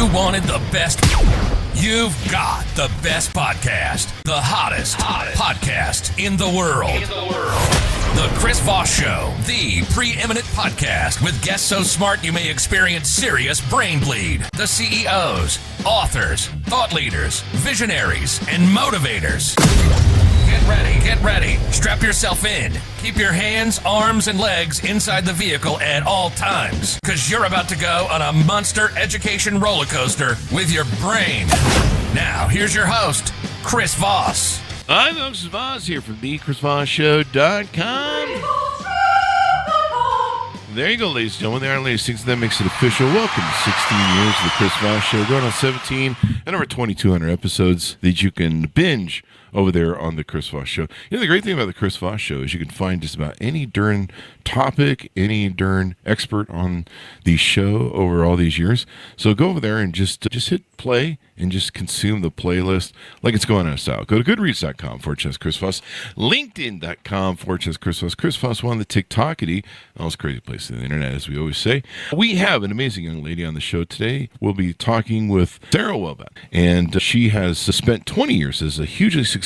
You wanted the best. You've got the best podcast. The hottest podcast in the world. The Chris Voss Show, the preeminent podcast with guests so smart you may experience serious brain bleed. The CEOs, authors, thought leaders, visionaries, and motivators. Get ready. Strap yourself in. Keep your hands, arms, and legs inside the vehicle at all times, because you're about to go on a monster education roller coaster with your brain. Now, here's your host, Chris Voss. I'm Chris Voss here from thechrisvossshow.com. There you go, ladies and gentlemen. There are ladies, things that makes it official. Welcome to 16 years of the Chris Voss Show, going on 17 and over 2,200 episodes that you can binge over there on the Chris Voss Show. You know, the great thing about the Chris Voss Show is you can find just about any darn topic, any darn expert on the show over all these years. So go over there and just hit play and just consume the playlist like it's going out of style. Go to goodreads.com/Chris Voss, LinkedIn.com/Chris Voss. Chris Voss won the TikTokity, most crazy place on the internet, as we always say. We have an amazing young lady on the show today. We'll be talking with Sarah Welbeck, and she has spent 20 years as a hugely successful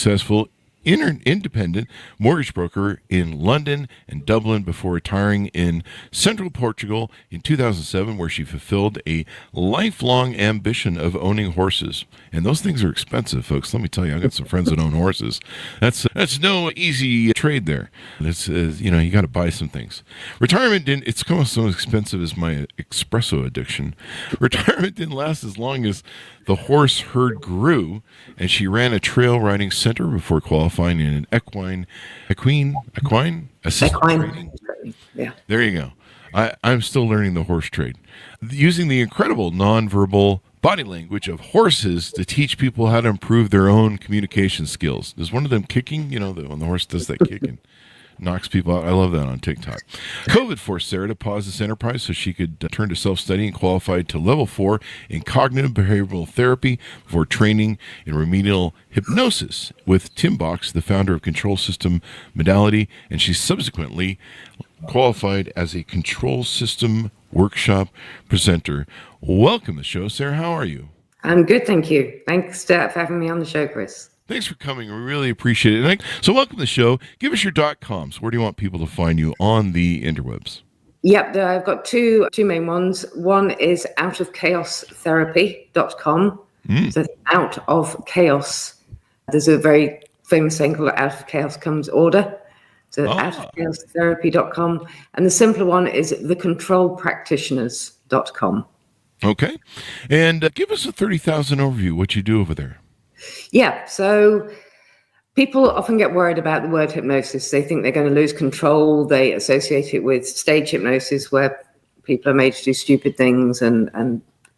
independent mortgage broker in London and Dublin before retiring in central Portugal in 2007, where she fulfilled a lifelong ambition of owning horses. And those things are expensive, folks. Let me tell you, I've got some friends that own horses. That's no easy trade there. It's you got to buy some things. Retirement it's almost so expensive as my espresso addiction. Retirement didn't last as long as the horse herd grew, and she ran a trail riding center before qualifying in an equine assisted training. Yeah. There you go. I'm still learning the horse trade, using the incredible nonverbal body language of horses to teach people how to improve their own communication skills. There's one of them kicking, when the horse does that kick and knocks people out. I love that on TikTok. COVID forced Sarah to pause this enterprise so she could turn to self-study and qualified to level 4 in cognitive behavioral therapy before training in remedial hypnosis with Tim Box, the founder of Control System Modality, and she subsequently qualified as a control system workshop presenter. Welcome to the show, Sarah. How are you? I'm good, thank you. Thanks for having me on the show, Chris. Thanks for coming. We really appreciate it. So welcome to the show. Give us your .coms. Where do you want people to find you on the interwebs? Yep, I've got two main ones. One is outofchaostherapy.com. So it's out of chaos. There's a very famous saying called out of chaos comes order. So outofchaostherapy.com. And the simpler one is thecontrolpractitioners.com. Okay. And give us a 30,000 overview, what you do over there. Yeah, so people often get worried about the word hypnosis. They think they're going to lose control. They associate it with stage hypnosis, where people are made to do stupid things and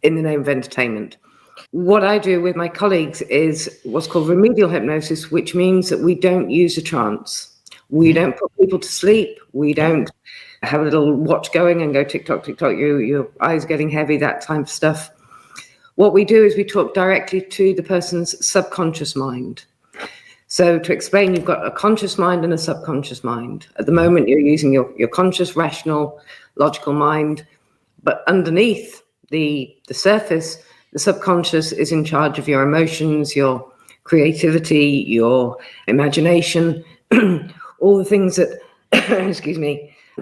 in the name of entertainment. What I do with my colleagues is what's called remedial hypnosis, which means that we don't use a trance. We don't put people to sleep. We don't have a little watch going and go tick-tock, tick-tock, your eyes getting heavy, that type of stuff. What we do is we talk directly to the person's subconscious mind. So to explain, you've got a conscious mind and a subconscious mind. At the moment, you're using your conscious, rational, logical mind. But underneath the surface, the subconscious is in charge of your emotions, your creativity, your imagination, all the things that,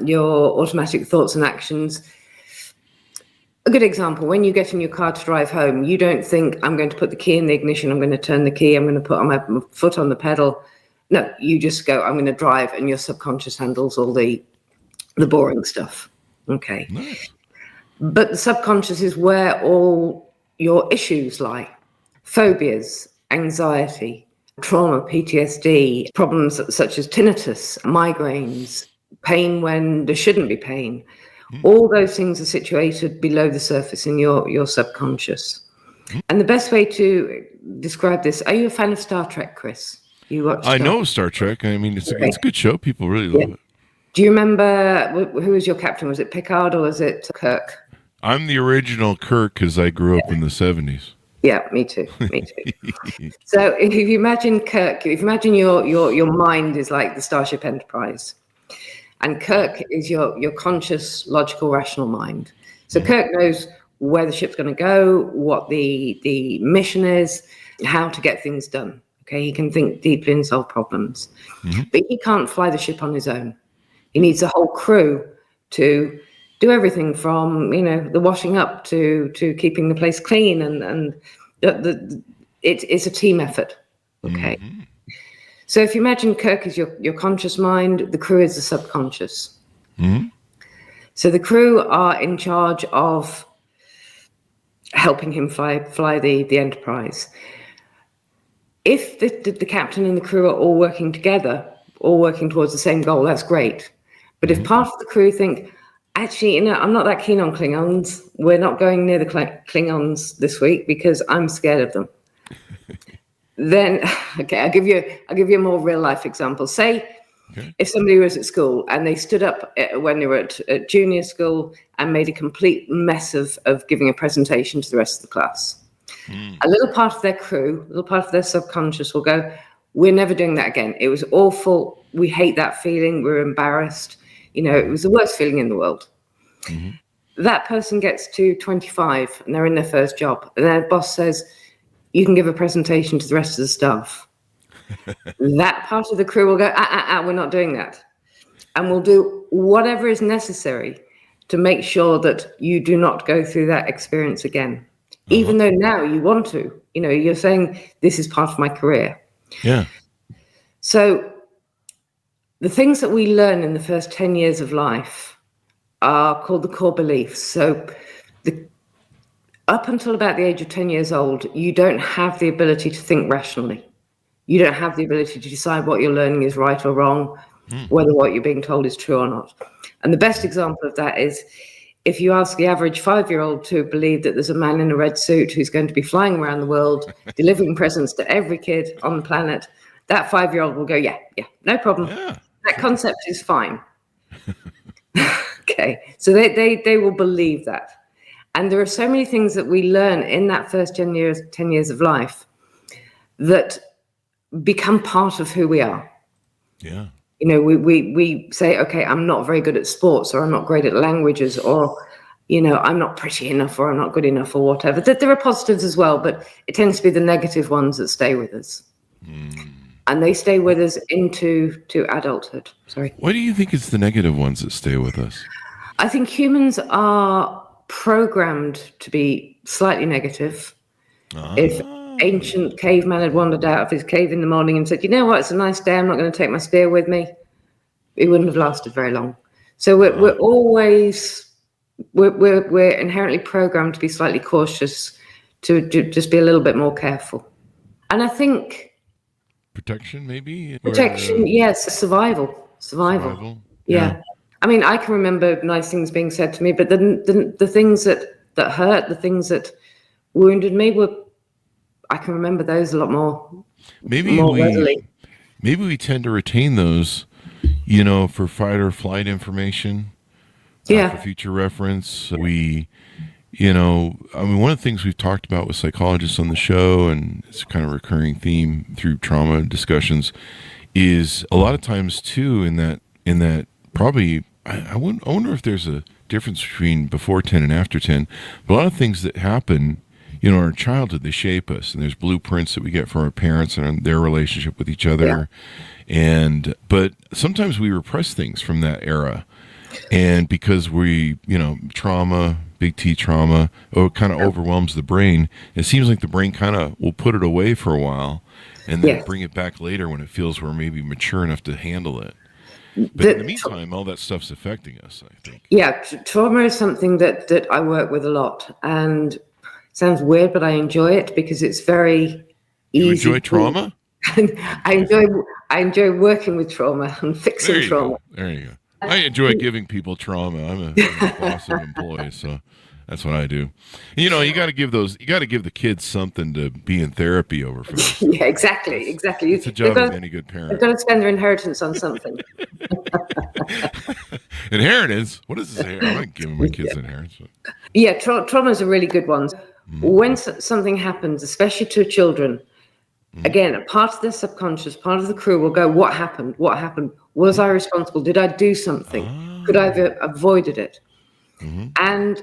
your automatic thoughts and actions. A good example, when you get in your car to drive home, you don't think, I'm going to put the key in the ignition, I'm going to turn the key, I'm going to put my foot on the pedal. No, you just go, I'm going to drive, and your subconscious handles all the boring stuff. Okay. Nice. But the subconscious is where all your issues lie. Phobias, anxiety, trauma, PTSD, problems such as tinnitus, migraines, pain when there shouldn't be pain. All those things are situated below the surface in your subconscious. And the best way to describe this, are you a fan of Star Trek, Chris? You watch I know Star Trek. I mean, it's a good show. People really love it. Do you remember who was your captain? Was it Picard or was it Kirk? I'm the original Kirk because I grew up in the 70s. Yeah, me too. So if you imagine Kirk, if you imagine your mind is like the Starship Enterprise. And Kirk is your conscious, logical, rational mind. So Kirk knows where the ship's going to go, what the mission is, how to get things done. Okay, he can think deeply and solve problems, but he can't fly the ship on his own. He needs a whole crew to do everything from, the washing up to keeping the place clean, and it's a team effort. Okay. So if you imagine Kirk is your conscious mind, the crew is the subconscious. So the crew are in charge of helping him fly the Enterprise. If the captain and the crew are all working together, all working towards the same goal, that's great. But if part of the crew think, actually, I'm not that keen on Klingons, we're not going near the Klingons this week because I'm scared of them. Then, okay, I'll give you a more real life example. Say, if somebody was at school and they stood up when they were at junior school and made a complete mess of giving a presentation to the rest of the class. A little part of their crew, a little part of their subconscious will go, we're never doing that again. It was awful. We hate that feeling. We're embarrassed. It was the worst feeling in the world. That person gets to 25 and they're in their first job. And their boss says, you can give a presentation to the rest of the staff. That part of the crew will go, we're not doing that. And we'll do whatever is necessary to make sure that you do not go through that experience again. Even though now you want to, you're saying this is part of my career. Yeah. So the things that we learn in the first 10 years of life are called the core beliefs. So up until about the age of 10 years old, you don't have the ability to think rationally. You don't have the ability to decide what you're learning is right or wrong, whether what you're being told is true or not. And the best example of that is if you ask the average 5-year-old to believe that there's a man in a red suit who's going to be flying around the world, delivering presents to every kid on the planet, that 5-year-old will go, yeah, no problem. Yeah. That concept is fine. Okay, so they will believe that. And there are so many things that we learn in that first 10 years of life that become part of who we are. Yeah. We say, okay, I'm not very good at sports, or I'm not great at languages, or, I'm not pretty enough, or I'm not good enough, or whatever. There are positives as well, but it tends to be the negative ones that stay with us. And they stay with us into adulthood. Sorry. Why do you think it's the negative ones that stay with us? I think humans are programmed to be slightly negative. If ancient caveman had wandered out of his cave in the morning and said, you know what, it's a nice day, I'm not going to take my spear with me, it wouldn't have lasted very long. So we're always inherently programmed to be slightly cautious, to just be a little bit more careful. And I think protection, maybe? Yes, survival. Yeah. I mean, I can remember nice things being said to me, but the things that hurt, the things that wounded me I can remember those a lot more. More readily. Maybe we tend to retain those, for fight or flight information. For future reference. We, one of the things we've talked about with psychologists on the show, and it's kind of a recurring theme through trauma discussions, is a lot of times too in that probably, I wonder if there's a difference between before 10 and after 10, but a lot of things that happen in our childhood, they shape us, and there's blueprints that we get from our parents and their relationship with each other. But sometimes we repress things from that era. And because we, trauma, big T trauma, kind of overwhelms the brain, it seems like the brain kind of will put it away for a while and then bring it back later when it feels we're maybe mature enough to handle it. But in the meantime, all that stuff's affecting us, I think. Yeah, trauma is something that I work with a lot. And it sounds weird, but I enjoy it because it's very easy. You enjoy trauma? I enjoy working with trauma and fixing trauma. There you go. I enjoy giving people trauma. I'm a awesome employee, so that's what I do. You got to give the kids something to be in therapy over for this. Yeah, exactly. It's a job of any good parent. They've got to spend their inheritance on something. Inheritance? What is this? I'm not giving my kids inheritance. Yeah, trauma is a really good one. When something happens, especially to children, again, a part of their subconscious, part of the crew will go, what happened? What happened? Was I responsible? Did I do something? Could I have avoided it? And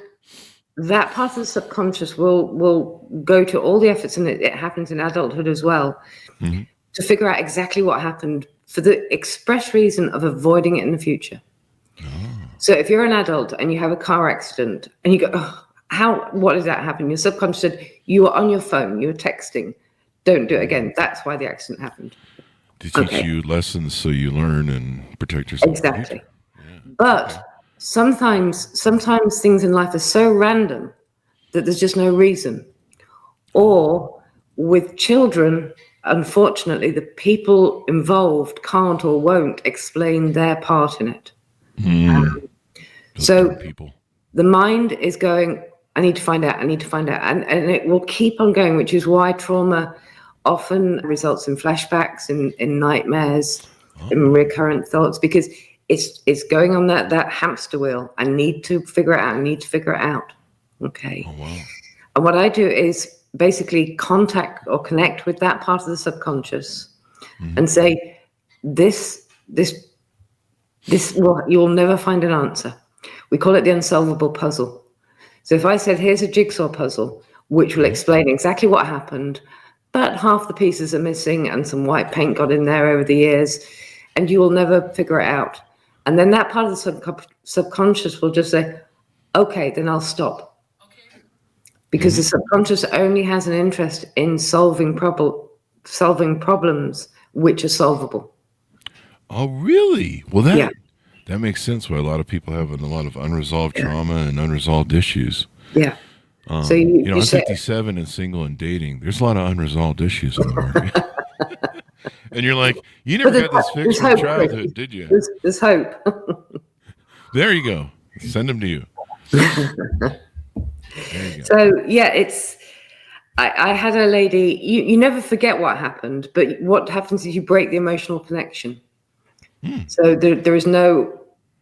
that part of the subconscious will go to all the efforts, and it happens in adulthood as well, to figure out exactly what happened for the express reason of avoiding it in the future. So if you're an adult and you have a car accident and you go, oh, what did that happen? Your subconscious said, you were on your phone, you were texting, don't do it again. That's why the accident happened. To teach you lessons so you learn and protect yourself. Exactly. Yeah. But sometimes things in life are so random that there's just no reason. Or with children, unfortunately, the people involved can't or won't explain their part in it. So the mind is going, I need to find out. And it will keep on going, which is why trauma often results in flashbacks, in nightmares, in recurrent thoughts, because it's going on that hamster wheel. I need to figure it out. Okay. Oh, wow. And what I do is basically contact or connect with that part of the subconscious and say, you'll never find an answer. We call it the unsolvable puzzle. So if I said, here's a jigsaw puzzle, which will explain exactly what happened, but half the pieces are missing and some white paint got in there over the years, and you will never figure it out. And then that part of the subconscious will just say, okay, then I'll stop. Because the subconscious only has an interest in solving problems which are solvable. Oh, really? Well, that makes sense why a lot of people have a lot of unresolved trauma and unresolved issues. Yeah. So I'm 57 and single and dating. There's a lot of unresolved issues in the market. And you're like, you never got this fixed in childhood, did you? There's hope. There you go. Send them to you. So I had a lady, you never forget what happened, but what happens is you break the emotional connection. So there is no,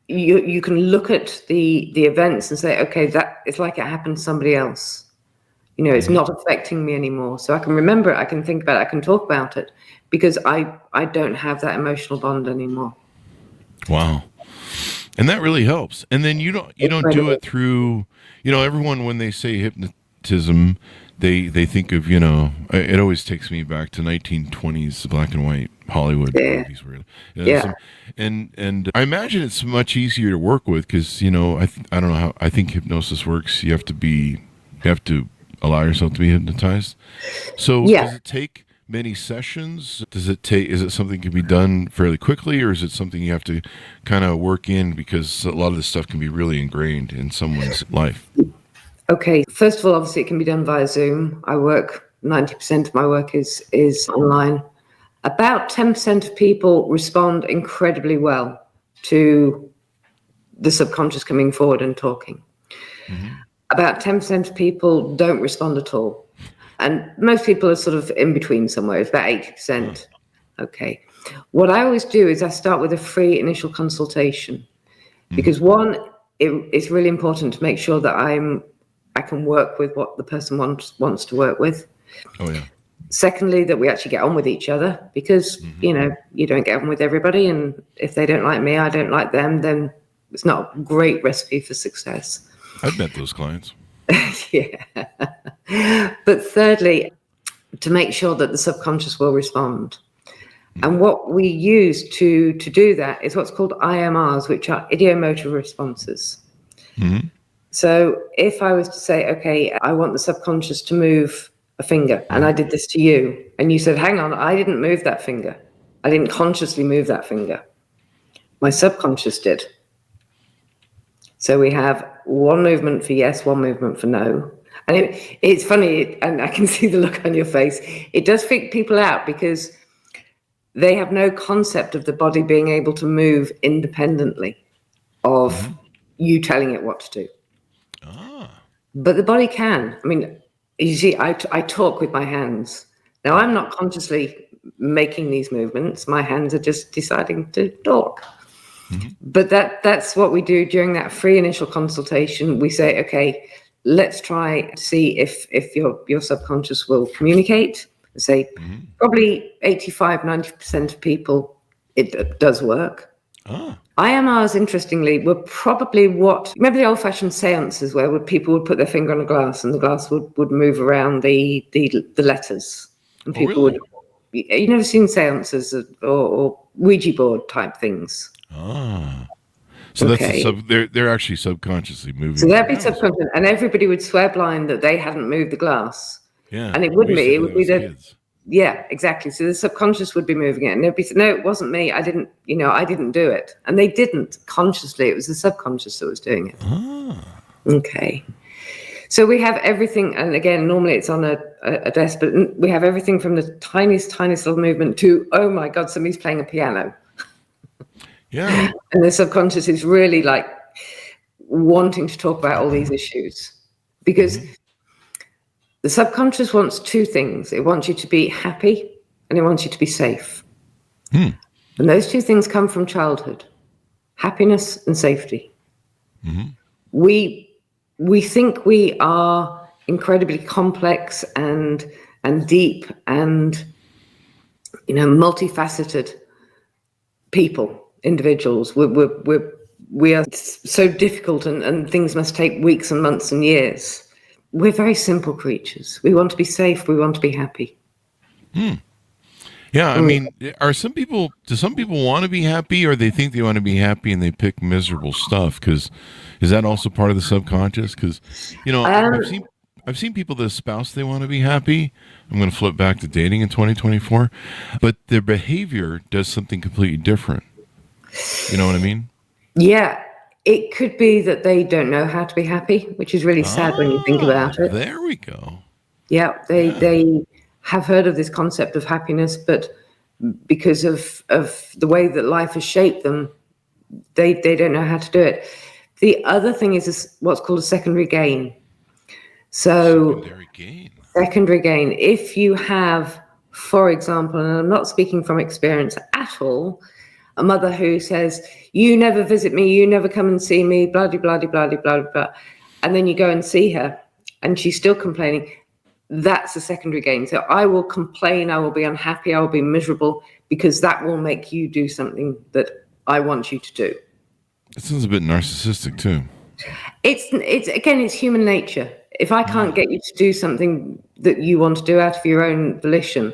you can look at the events and say, okay, that it's like it happened to somebody else. It's not affecting me anymore. So I can remember it, I can think about it, I can talk about it, because I don't have that emotional bond anymore. Wow. And that really helps. And then you don't do it through, everyone, when they say hypnotism, they think of, it always takes me back to 1920s black and white Hollywood movies. And I imagine it's much easier to work with because, I don't know how, I think hypnosis works. You have to allow yourself to be hypnotized. So does it take many sessions? Is it something that can be done fairly quickly, or is it something you have to kind of work in because a lot of this stuff can be really ingrained in someone's life? Okay. First of all, obviously it can be done via Zoom. 90% of my work is online. About 10% of people respond incredibly well to the subconscious coming forward and talking. About 10% of people don't respond at all. And most people are sort of in between somewhere. It's about 80%. Okay. What I always do is I start with a free initial consultation, because one, it's really important to make sure that I can work with what the person wants to work with. Oh, yeah. Secondly, that we actually get on with each other, because, you don't get on with everybody. And if they don't like me, I don't like them, then it's not a great recipe for success. I've met those clients. Yeah. But thirdly, to make sure that the subconscious will respond. And what we use to do that is what's called IMRs, which are idiomotor responses. So if I was to say, okay, I want the subconscious to move a finger, and I did this to you, and you said, hang on, I didn't move that finger. I didn't consciously move that finger. My subconscious did. So we have one movement for yes, one movement for no. And it's funny, and I can see the look on your face. It does freak people out because they have no concept of the body being able to move independently of you telling it what to do. But the body can. I mean, you see, I talk with my hands. Now, I'm not consciously making these movements. My hands are just deciding to talk. But that's what we do during that free initial consultation. We say, okay, let's try to see if your subconscious will communicate. Say probably 85-90% of people, it does work. IMRs, interestingly, were probably remember the old-fashioned seances where people would put their finger on a glass and the glass would move around the letters. And people really? you've never seen seances or Ouija board type things. Ah. So Okay. that's they're actually subconsciously moving. So that'd be subconscious, and everybody would swear blind that they hadn't moved the glass. Yeah. And it wouldn't be. It would be kids. Yeah, exactly. So the subconscious would be moving it, and they'd be no, it wasn't me. I didn't do it, and they didn't consciously. It was the subconscious that was doing it. Ah. Okay. So we have everything, and again, normally it's on a desk, but we have everything from the tiniest little movement to, oh my God, somebody's playing a piano. Yeah. And the subconscious is really like wanting to talk about all these issues because the subconscious wants two things. It wants you to be happy and it wants you to be safe. And those two things come from childhood, happiness and safety. We think we are incredibly complex and deep and multifaceted individuals. We are so difficult and things must take weeks and months and years. We're very simple creatures. We want to be safe. We want to be happy. Yeah, I mean, do some people want to be happy, or they think they want to be happy and they pick miserable stuff? Because is that also part of the subconscious? Because I've seen people that espouse they want to be happy. I'm going to flip back to dating in 2024, but their behavior does something completely different. You know what I mean? Yeah, it could be that they don't know how to be happy, which is really sad when you think about it. There we go. Yeah, they have heard of this concept of happiness, but because of the way that life has shaped them, they don't know how to do it. The other thing is what's called a secondary gain. So secondary gain. If you have, for example, and I'm not speaking from experience at all, a mother who says, you never visit me, you never come and see me, blah, blah, blah, blah, blah, blah, blah. And then you go and see her and she's still complaining. That's a secondary gain. So I will complain, I will be unhappy, I will be miserable because that will make you do something that I want you to do. It sounds a bit narcissistic too. It's human nature. If I can't get you to do something that you want to do out of your own volition,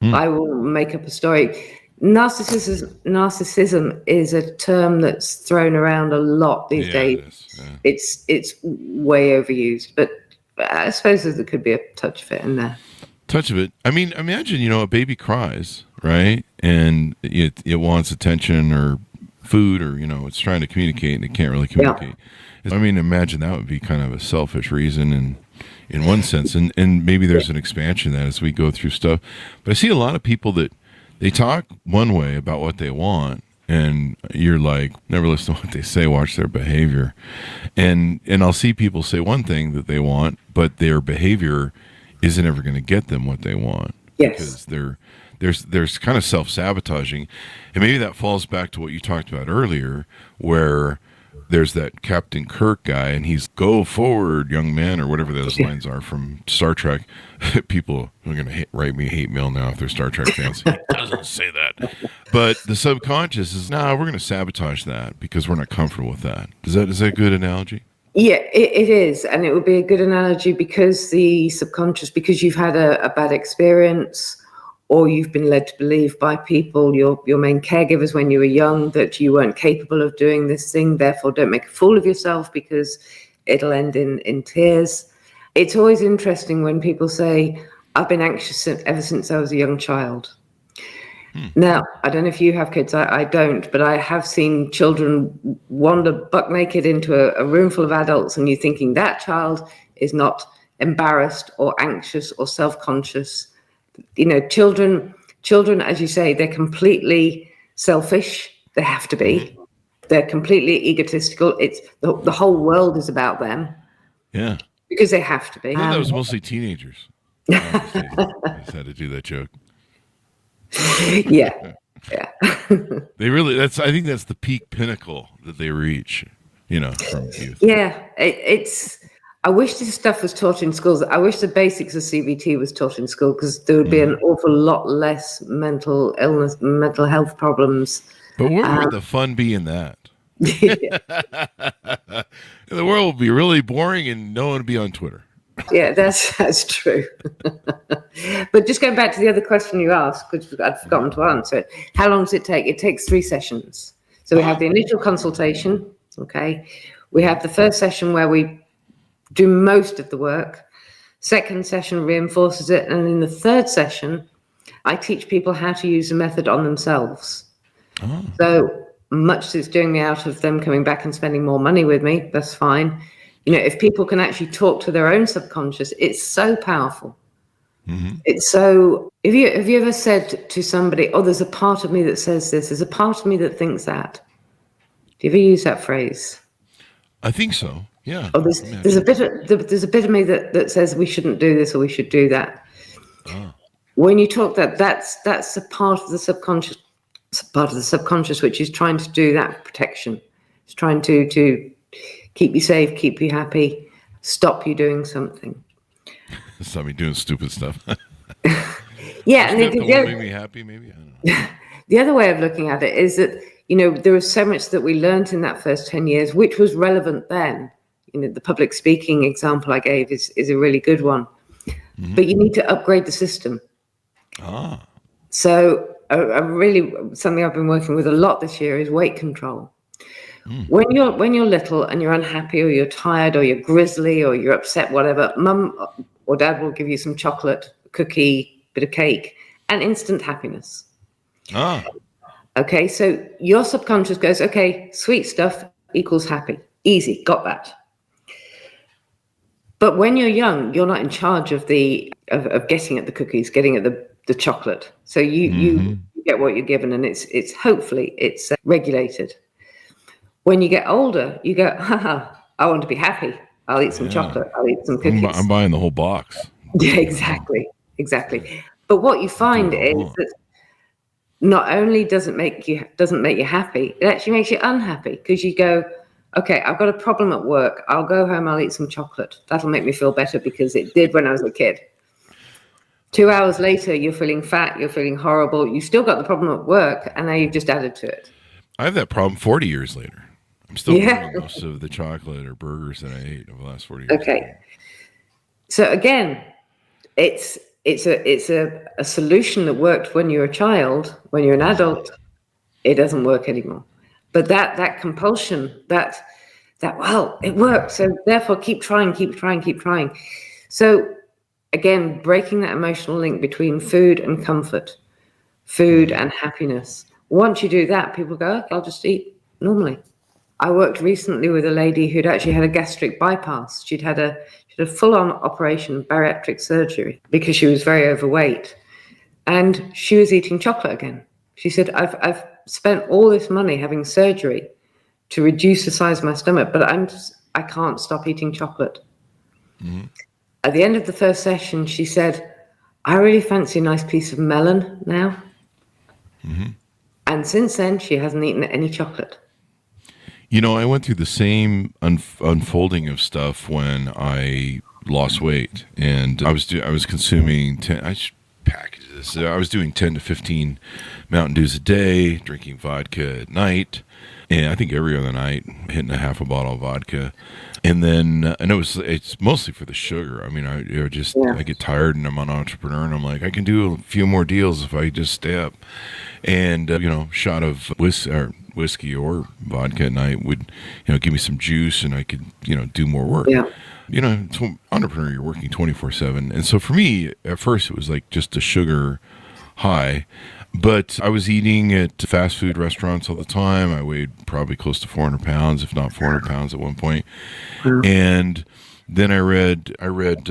I will make up a story. Narcissism is a term that's thrown around a lot these days. It's way overused, but I suppose there could be a touch of it in there. Touch of it. I mean, imagine, a baby cries, right? And it wants attention or food or, it's trying to communicate and it can't really communicate. Yeah. I mean, imagine that would be kind of a selfish reason and in one sense. And maybe there's an expansion of that as we go through stuff. But I see a lot of people that they talk one way about what they want, and you're like, never listen to what they say, watch their behavior. And I'll see people say one thing that they want, but their behavior isn't ever going to get them what they want. Yes. Because there's kind of self-sabotaging. And maybe that falls back to what you talked about earlier, where there's that Captain Kirk guy, and he's "Go forward, young man," or whatever those lines are from Star Trek. People are going to write me a hate mail now if they're Star Trek fans. He doesn't say that. But the subconscious is, we're going to sabotage that because we're not comfortable with that. Is that a good analogy? Yeah, it is. And it would be a good analogy because the subconscious, because you've had a bad experience, or you've been led to believe by people, your main caregivers when you were young, that you weren't capable of doing this thing, therefore don't make a fool of yourself because it'll end in tears. It's always interesting when people say, I've been anxious ever since I was a young child. Now, I don't know if you have kids, I don't, but I have seen children wander buck naked into a room full of adults, and you're thinking that child is not embarrassed or anxious or self-conscious. Children, as you say, they're completely selfish. They have to be. They're completely egotistical. It's the whole world is about them. Yeah. Because they have to be. I thought that was mostly teenagers. I just had to do that joke. Yeah. They really, I think that's the peak pinnacle that they reach, from youth. Yeah. I wish this stuff was taught in schools. I wish the basics of CBT was taught in school, because there would be an awful lot less mental illness, mental health problems But where would the fun be in that? The world would be really boring and no one would be on Twitter. Yeah, that's true. But just going back to the other question you asked, because I'd forgotten to answer it. How long does it take? It takes 3 sessions. So we have the initial consultation, okay? We have the first session where we do most of the work. Second session reinforces it. And in the third session, I teach people how to use the method on themselves. Oh. So much as it's doing me out of them coming back and spending more money with me, that's fine. You know, if people can actually talk to their own subconscious, it's so powerful. Mm-hmm. It's so, have you ever said to somebody, oh, there's a part of me that says this, there's a part of me that thinks that? Do you ever use that phrase? I think so, yeah. Oh, there's a bit of me that says we shouldn't do this or we should do that. Oh. When you talk that's a part of the subconscious. Part of the subconscious, which is trying to do that protection. It's trying to keep you safe, keep you happy, stop you doing something. Stop me doing stupid stuff. Yeah, and make me happy, maybe. I don't know. The other way of looking at it is that, you know, there was so much that we learned in that first 10 years, which was relevant then. You know, the public speaking example I gave is a really good one. Mm-hmm. But you need to upgrade the system. Ah. So really something I've been working with a lot this year is weight control. When you're little and you're unhappy or you're tired or you're grizzly or you're upset, whatever, mum or dad will give you some chocolate, cookie, bit of cake, and instant happiness. Ah. Okay, so your subconscious goes, okay, sweet stuff equals happy. Easy, got that. But when you're young, you're not in charge of getting at the cookies, getting at the chocolate. So you get what you're given, and it's hopefully regulated. When you get older, you go, I want to be happy. I'll eat some chocolate. I'll eat some cookies. I'm buying the whole box. Yeah, exactly. But what you find is that not only doesn't make you happy, it actually makes you unhappy, because you go, okay, I've got a problem at work. I'll go home. I'll eat some chocolate. That'll make me feel better because it did when I was a kid. 2 hours later, you're feeling fat. You're feeling horrible. You still got the problem at work, and now you've just added to it. I have that problem 40 years later. I'm still eating most of the chocolate or burgers that I ate over the last 40 years. Okay. So again, it's a solution that worked when you're a child. When you're an adult, it doesn't work anymore. But that compulsion, that well, it works. So therefore, keep trying. So again, breaking that emotional link between food and comfort, food and happiness. Once you do that, people go, okay, I'll just eat normally. I worked recently with a lady who'd actually had a gastric bypass. She'd had a full-on operation, bariatric surgery, because she was very overweight. And she was eating chocolate again. She said, I've spent all this money having surgery to reduce the size of my stomach, but I can't stop eating chocolate. Mm-hmm. At the end of the first session, she said, I really fancy a nice piece of melon now. Mm-hmm. And since then, she hasn't eaten any chocolate. You know, I went through the same unfolding of stuff when I lost weight, and I was consuming 10. I should package this. I was doing 10 to 15 Mountain Dews a day, drinking vodka at night, and I think every other night, hitting a half a bottle of vodka, and then it's mostly for the sugar. I mean, I get tired, and I'm an entrepreneur, and I'm like, I can do a few more deals if I just stay up, and shot of whiskey or vodka at night would, give me some juice, and I could, do more work. Yeah. So entrepreneur, you're working 24/7. And so for me, at first, it was like just a sugar high, but I was eating at fast food restaurants all the time. I weighed probably close to 400 pounds, if not 400 pounds at one point. Mm-hmm. And then I read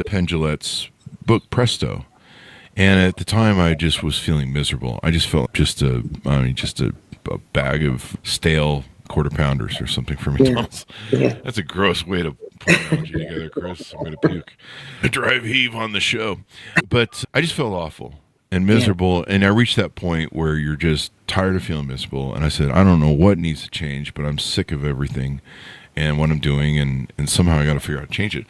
Penn Jillette's book, Presto. And at the time, I just was feeling miserable. I just felt just a bag of stale quarter pounders or something from McDonald's. Yeah. That's a gross way to put an analogy together, Chris. I'm going to puke. A drive heave on the show. But I just felt awful and miserable. Yeah. And I reached that point where you're just tired of feeling miserable. And I said, I don't know what needs to change, but I'm sick of everything and what I'm doing. And somehow I got to figure out how to change it.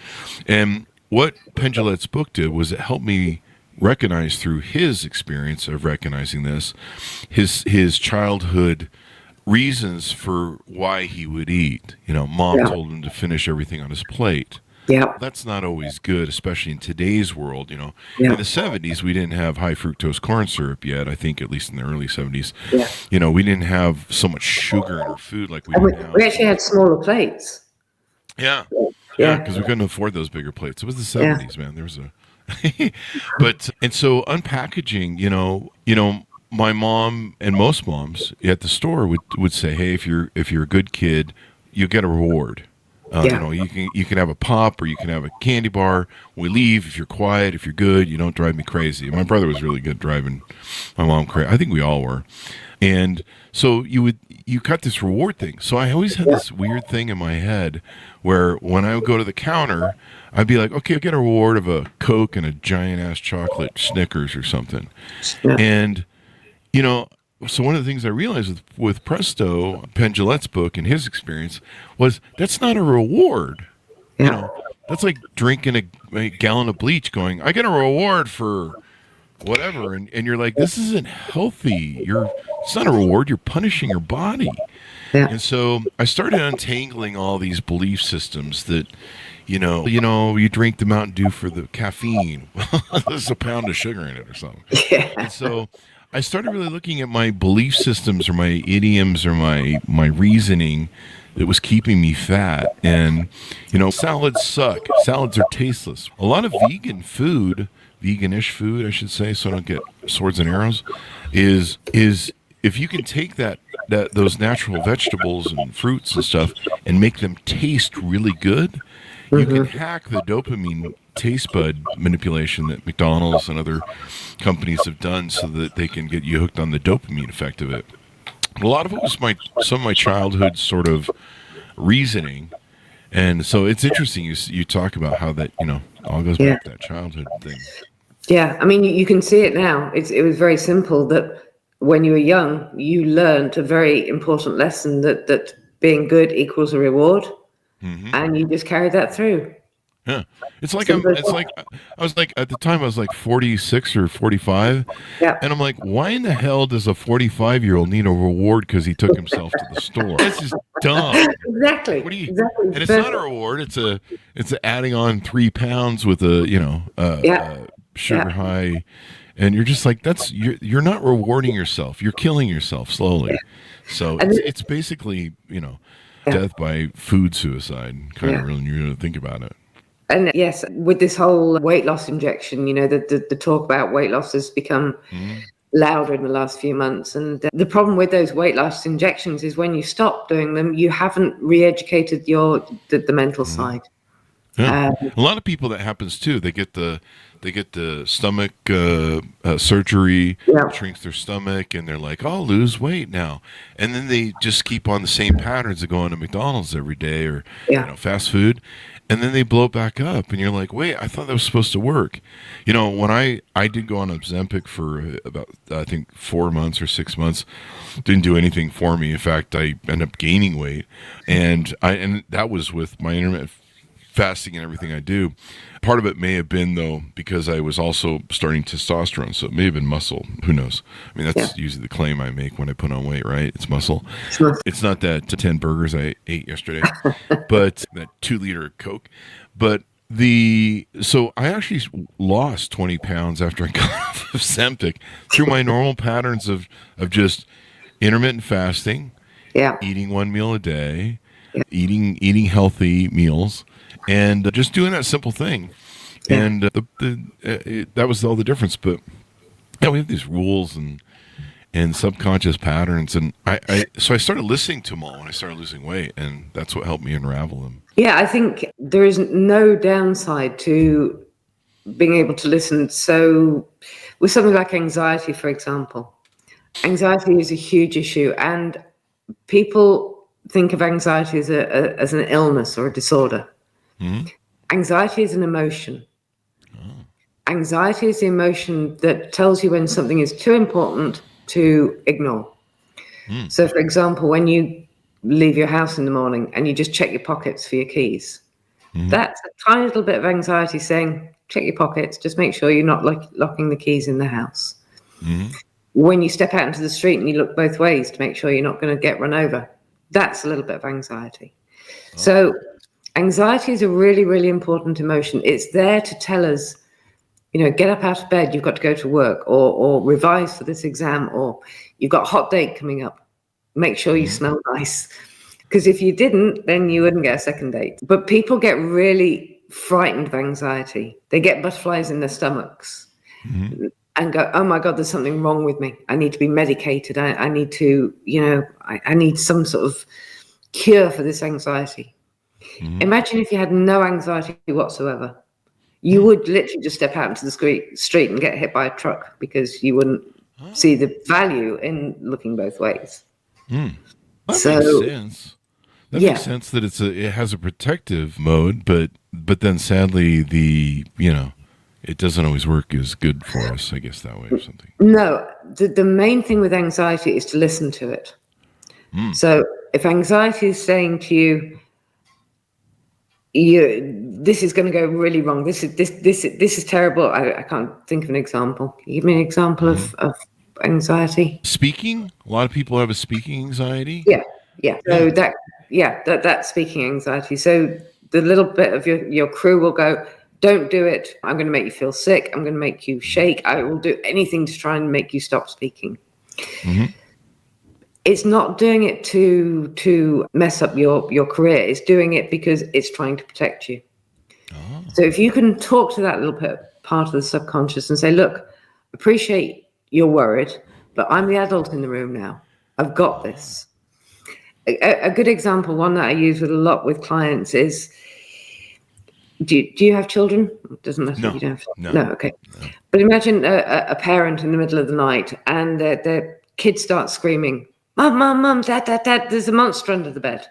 And what Penn Jillette's book did was it helped me recognize through his experience of recognizing this, his childhood reasons for why he would eat. Mom told him to finish everything on his plate. Yeah. That's not always good, especially in today's world. Yeah. In the 70s, we didn't have high fructose corn syrup yet. I think at least in the early 70s, Yeah. We didn't have so much sugar in our food like we And do now. we actually had smaller plates. Yeah, Yeah. because we couldn't afford those bigger plates. It was the 70s, man. There was and so unpackaging, my mom and most moms at the store would say, hey, if you're a good kid, you get a reward. You can have a pop or you can have a candy bar. When we leave, if you're quiet, if you're good, you don't drive me crazy. My brother was really good driving my mom crazy. I think we all were. And so you cut this reward thing. So I always had this weird thing in my head where when I would go to the counter, I'd be like, okay, I'll get a reward of a Coke and a giant ass chocolate Snickers or something. Yeah. And, so one of the things I realized with Presto, Penn Jillette's book and his experience was that's not a reward. Yeah. That's like drinking a gallon of bleach going, I get a reward for whatever. And you're like, this isn't healthy. It's not a reward. You're punishing your body. Yeah. And so I started untangling all these belief systems that, you drink the Mountain Dew for the caffeine. There's a pound of sugar in it or something. Yeah. And so I started really looking at my belief systems or my idioms or my reasoning that was keeping me fat. And, salads suck. Salads are tasteless. A lot of veganish food, I should say, so I don't get swords and arrows, is if you can take those natural vegetables and fruits and stuff and make them taste really good, you can hack the dopamine taste bud manipulation that McDonald's and other companies have done so that they can get you hooked on the dopamine effect of it. A lot of it was some of my childhood sort of reasoning. And so it's interesting you talk about how that, all goes back to that childhood thing. Yeah. I mean, you can see it now. It was very simple that when you were young, you learned a very important lesson that being good equals a reward. Mm-hmm. And you just carried that through. Yeah, I was like, at the time I was like 46 or 45. Yeah. And I'm like, why in the hell does a 45-year-old need a reward because he took himself to the store? This is dumb. Exactly. Exactly. And it's not a reward. It's adding on 3 pounds with a sugar high. And you're just like, you're not rewarding yourself. You're killing yourself slowly. Yeah. So it's basically, death by food suicide, kind of really, you think about it. And yes, with this whole weight loss injection, the talk about weight loss has become louder in the last few months. And the problem with those weight loss injections is when you stop doing them, you haven't re-educated the mental side. Yeah. A lot of people that happens too. They get the stomach surgery, shrinks their stomach, and they're like, "I'll lose weight now," and then they just keep on the same patterns of going to McDonald's every day or fast food, and then they blow back up, and you're like, "Wait, I thought that was supposed to work." When I did go on Ozempic for about I think 4 months or 6 months, didn't do anything for me. In fact, I ended up gaining weight, and that was with my intermittent fasting and everything I do. Part of it may have been, though, because I was also starting testosterone, so it may have been muscle. Who knows? I mean, that's usually the claim I make when I put on weight, right? It's muscle. Sure. It's not that 10 burgers I ate yesterday, but that 2-liter Coke. But so I actually lost 20 pounds after I got off of Ozempic through my normal patterns of just intermittent fasting, eating 1 meal a day, eating healthy meals, and just doing that simple thing. And that was all the difference. But we have these rules and subconscious patterns, and so I started listening to them all when I started losing weight, and that's what helped me unravel them. Yeah, I think there is no downside to being able to listen. So with something like anxiety, for example, anxiety is a huge issue, and people think of anxiety as an illness or a disorder. Mm-hmm. Anxiety is an emotion. Oh. Anxiety is the emotion that tells you when something is too important to ignore. So, for example, when you leave your house in the morning and you just check your pockets for your keys, that's a tiny little bit of anxiety saying, check your pockets, just make sure you're not locking the keys in the house. when you step out into the street and you look both ways to make sure you're not going to get run over. That's a little bit of anxiety. Oh. So anxiety is a really, really important emotion. It's there to tell us, get up out of bed, you've got to go to work, or revise for this exam, or you've got a hot date coming up. Make sure you smell nice. Because if you didn't, then you wouldn't get a second date. But people get really frightened of anxiety. They get butterflies in their stomachs and go, oh my God, there's something wrong with me. I need to be medicated. I need to, I need some sort of cure for this anxiety. Imagine if you had no anxiety whatsoever. You would literally just step out into the street and get hit by a truck because you wouldn't see the value in looking both ways. That makes sense. That makes sense that it has a protective mode, but then sadly it doesn't always work as good for us, I guess, that way or something. No, the main thing with anxiety is to listen to it. So if anxiety is saying to you, this is going to go really wrong. This is terrible. I can't think of an example. Can you give me an example of anxiety? Speaking. A lot of people have a speaking anxiety. Yeah. So that's speaking anxiety. So the little bit of your crew will go, don't do it. I'm going to make you feel sick. I'm going to make you shake. I will do anything to try and make you stop speaking. It's not doing it to mess up your career. It's doing it because it's trying to protect you. So if you can talk to that little part of the subconscious and say, look, appreciate you're worried, but I'm the adult in the room now. I've got this. A good example, one that I use a lot with clients is, do you have children? It doesn't matter if you don't have children. No, okay. No. But imagine a parent in the middle of the night and their kid starts screaming, Mom, Dad, there's a monster under the bed.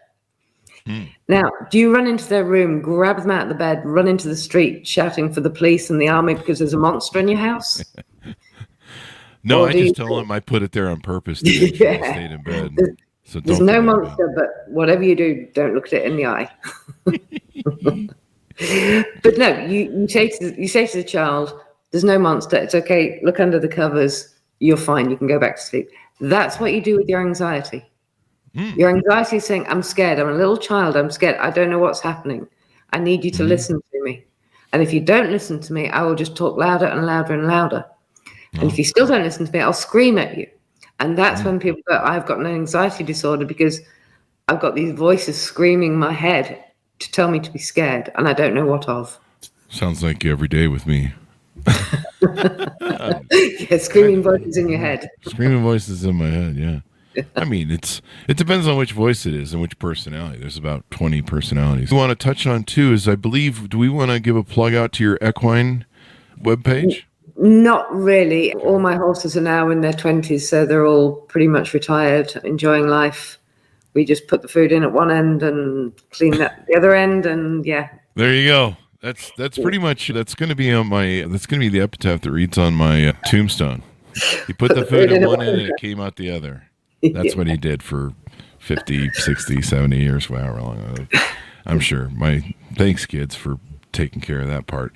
Now, do you run into their room, grab them out of the bed, run into the street shouting for the police and the army because there's a monster in your house? No, I just tell them I put it there on purpose to make sure they stayed in bed. So there's no monster, but whatever you do, don't look at it in the eye. But no, you say to the child, there's no monster. It's okay. Look under the covers. You're fine. You can go back to sleep. That's what you do with your anxiety. Your anxiety is saying, I'm scared. I'm a little child. I'm scared. I don't know what's happening. I need you to listen to me. And if you don't listen to me, I will just talk louder and louder and louder. And if you still don't listen to me, I'll scream at you. And that's when people go, I've got an anxiety disorder because I've got these voices screaming in my head to tell me to be scared. And I don't know what of. Sounds like every day with me. Screaming voices in your head. Screaming voices in my head, yeah. I mean, it depends on which voice it is and which personality. There's about 20 personalities. We want to touch on, too, is I believe, do we want to give a plug out to your equine webpage? Not really. All my horses are now in their 20s, so they're all pretty much retired, enjoying life. We just put the food in at one end and clean that the other end, and yeah. There you go. That's pretty much, that's going to be the epitaph that reads on my tombstone. He put the food in one end and it came out the other. That's what he did for 50, 60, 70 years, however long. I'm sure. Thanks, kids, for taking care of that part.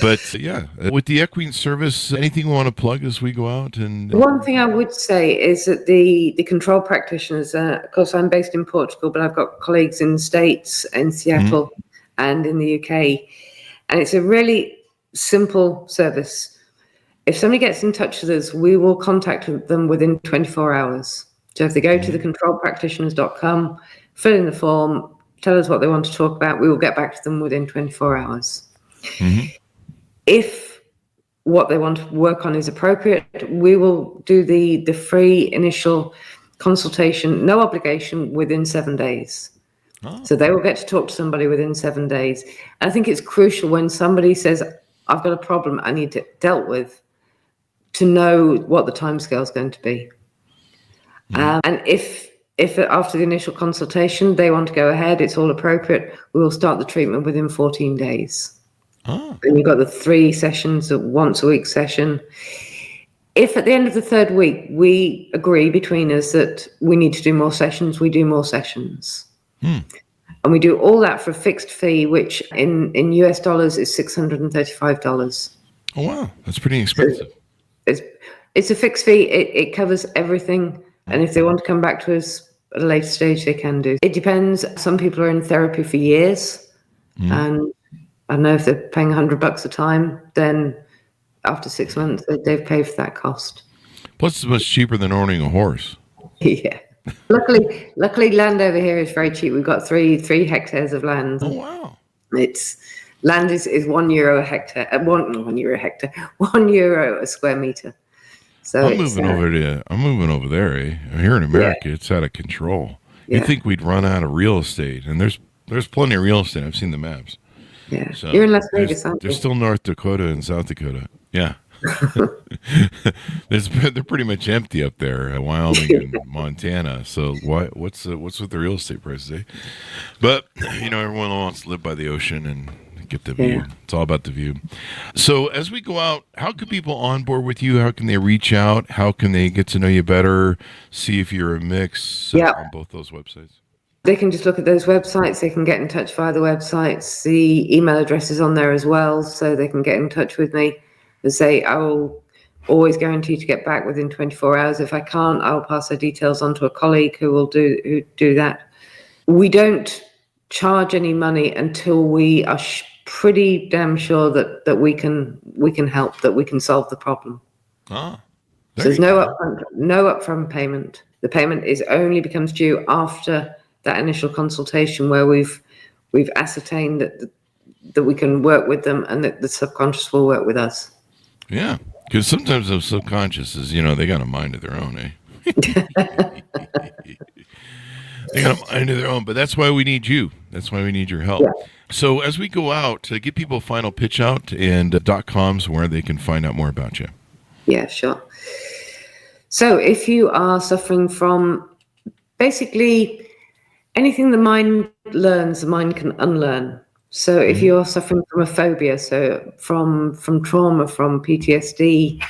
But yeah, with the equine service, anything we want to plug as we go out? And one thing I would say is that the control practitioners, of course, I'm based in Portugal, but I've got colleagues in the States, in Seattle, and in the UK. And it's a really simple service. If somebody gets in touch with us, we will contact them within 24 hours. So if they go to thecontrolpractitioners.com, fill in the form, tell us what they want to talk about, we will get back to them within 24 hours. If what they want to work on is appropriate, we will do the free initial consultation, no obligation, within 7 days. So they will get to talk to somebody within 7 days. And I think it's crucial when somebody says, I've got a problem I need it dealt with, to know what the timescale is going to be. And if after the initial consultation they want to go ahead, it's all appropriate, we will start the treatment within 14 days. And you've got the 3 sessions, a once a week session. If at the end of the 3rd week we agree between us that we need to do more sessions, we do more sessions. And we do all that for a fixed fee, which in US dollars is $635. Oh, wow. That's pretty expensive. It's a fixed fee. It covers everything. And if they want to come back to us at a later stage, they can do. It depends. Some people are in therapy for years. And I know if they're paying $100 a time, then after 6 months, they've paid for that cost. Plus, it's much cheaper than owning a horse. Yeah. Luckily, land over here is very cheap. We've got three hectares of land. Oh, wow. Land is €1 a hectare. €1 a square meter. So I'm moving over there. Here in America, it's out of control. You'd think we'd run out of real estate, and there's plenty of real estate. I've seen the maps. Yeah, so you're in Las Vegas, aren't you? There's still North Dakota and South Dakota. Yeah. They're pretty much empty up there, Wyoming and Montana. So what's with the real estate prices, eh? But everyone wants to live by the ocean and get the view. It's all about the view. So as we go out, how can people onboard with you? How can they reach out? How can they get to know you better? See if you're a mix on both those websites. They can just look at those websites. They can get in touch via the websites. The email address is on there as well, so they can get in touch with me and say, I will always guarantee to get back within 24 hours. If I can't, I'll pass their details on to a colleague who will do that. We don't charge any money until we are pretty damn sure that we can help, that we can solve the problem. So there's no upfront payment. The payment only becomes due after that initial consultation where we've ascertained that we can work with them and that the subconscious will work with us. Yeah, because sometimes those subconsciouses, they got a mind of their own, eh? They got a mind of their own, but that's why we need you. That's why we need your help. Yeah. So as we go out, give people a final pitch out and .coms where they can find out more about you. Yeah, sure. So if you are suffering from basically anything the mind learns, the mind can unlearn. So if you're suffering from a phobia, so from trauma, from PTSD,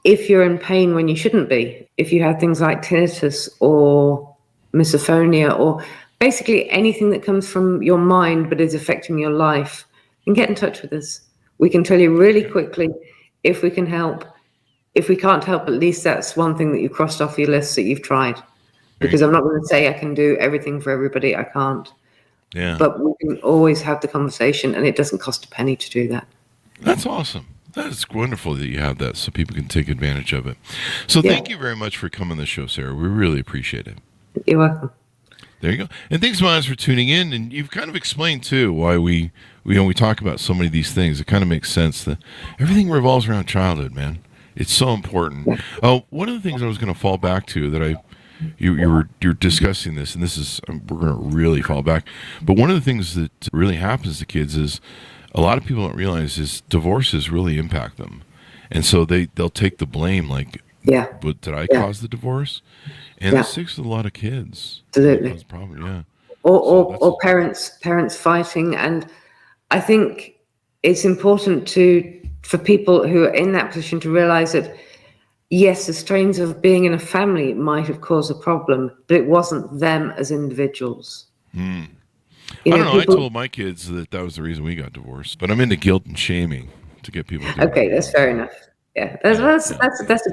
if you're in pain when you shouldn't be, if you have things like tinnitus or misophonia, or basically anything that comes from your mind but is affecting your life, then get in touch with us. We can tell you really quickly if we can help. If we can't help, at least that's one thing that you crossed off your list that you've tried. Because I'm not going to say I can do everything for everybody. I can't. Yeah. But we can always have the conversation, and it doesn't cost a penny to do that. That's awesome. That's wonderful that you have that so people can take advantage of it. So thank you very much for coming on the show, Sarah. We really appreciate it. You're welcome. There you go. And thanks, Miles, for tuning in. And you've kind of explained, too, why we talk about so many of these things. It kind of makes sense that everything revolves around childhood, man. It's so important. One of the things I was going to fall back to that you're discussing this, and this is, we're going to really fall back. But one of the things that really happens to kids is a lot of people don't realize is divorces really impact them. And so they'll take the blame, like, but did I cause the divorce? And it sticks with a lot of kids. Absolutely. Probably, Or parents fighting. And I think it's important for people who are in that position to realize that, yes, the strains of being in a family might have caused a problem, but it wasn't them as individuals. I don't know. I told my kids that was the reason we got divorced, but I'm into guilt and shaming to get people to do Okay, that's fair enough. Yeah, that's a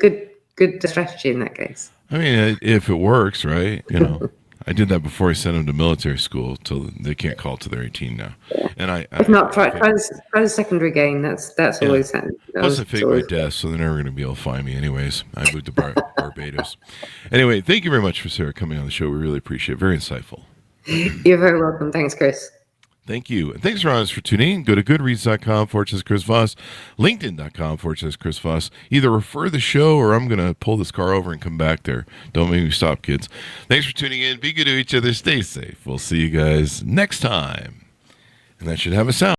good strategy in that case. I mean, if it works, right? I did that before I sent them to military school till they can't call till they're 18 now. Yeah. And if not, try the secondary game. That's always happened. Plus, I faked my death, so they're never going to be able to find me anyways. I moved to Barbados. Anyway, thank you very much for Sarah coming on the show. We really appreciate it. Very insightful. You're very welcome. Thanks, Chris. Thank you. And thanks, Ron, for tuning in. Go to goodreads.com/Chris Voss, LinkedIn.com/Chris Voss. Either refer the show or I'm going to pull this car over and come back there. Don't make me stop, kids. Thanks for tuning in. Be good to each other. Stay safe. We'll see you guys next time. And that should have a sound.